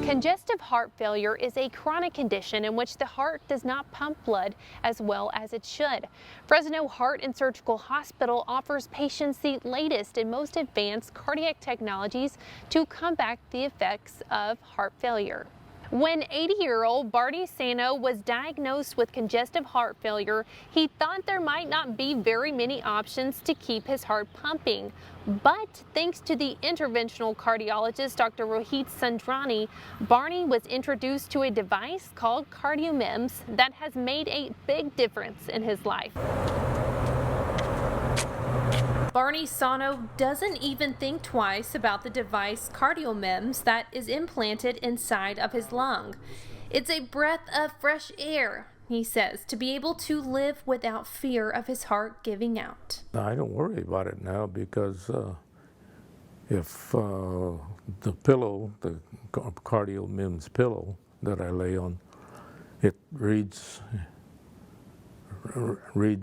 Congestive heart failure is a chronic condition in which the heart does not pump blood as well as it should. Fresno Heart and Surgical Hospital offers patients the latest and most advanced cardiac technologies to combat the effects of heart failure. When 80-year-old Barney Sano was diagnosed with congestive heart failure, he thought there might not be very many options to keep his heart pumping. But thanks to the interventional cardiologist, Dr. Rohit Sandrani, Barney was introduced to a device called CardioMEMS that has made a big difference in his life. Barney Sano doesn't even think twice about the device CardioMEMS that is implanted inside of his lung. It's a breath of fresh air, he says, to be able to live without fear of his heart giving out. I don't worry about it now because if the pillow, the CardioMEMS pillow that I lay on, it reads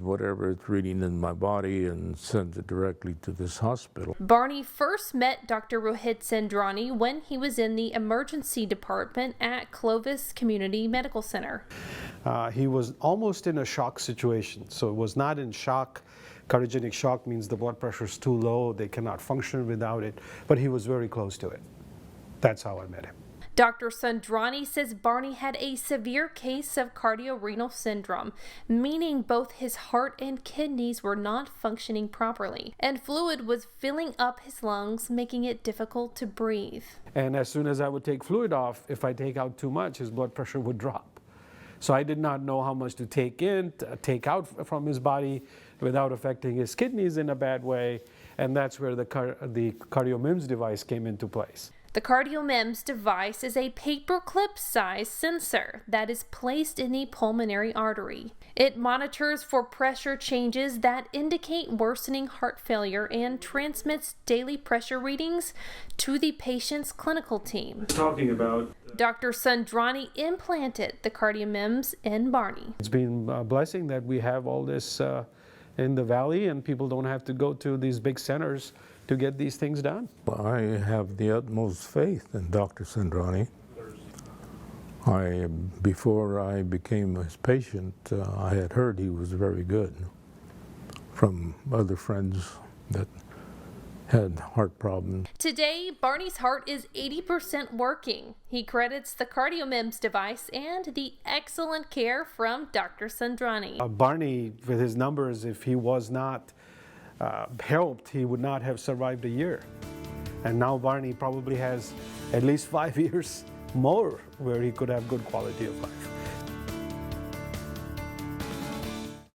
whatever it's reading in my body and sends it directly to this hospital. Barney first met Dr. Rohit Sandrani when he was in the emergency department at Clovis Community Medical Center. He was almost in a shock situation, so it was not in shock. Cardiogenic shock means the blood pressure is too low, they cannot function without it, but he was very close to it. That's how I met him. Dr. Sandrani says Barney had a severe case of cardiorenal syndrome, meaning both his heart and kidneys were not functioning properly, and fluid was filling up his lungs, making it difficult to breathe. And as soon as I would take fluid off, if I take out too much, his blood pressure would drop. So I did not know how much to take in, take out from his body without affecting his kidneys in a bad way, and that's where the CardioMEMS device came into place. The CardioMEMS device is a paperclip-sized sensor that is placed in the pulmonary artery. It monitors for pressure changes that indicate worsening heart failure and transmits daily pressure readings to the patient's clinical team. Dr. Sandrani implanted the CardioMEMS in Barney. It's been a blessing that we have all this in the valley and people don't have to go to these big centers to get these things done. I have the utmost faith in Dr. Sandrani. Before I became his patient, I had heard he was very good from other friends that had heart problems. Today, Barney's heart is 80% working. He credits the CardioMEMS device and the excellent care from Dr. Sandrani. Barney, with his numbers, if he was not helped, he would not have survived a year. And now Barney probably has at least 5 years more where he could have good quality of life.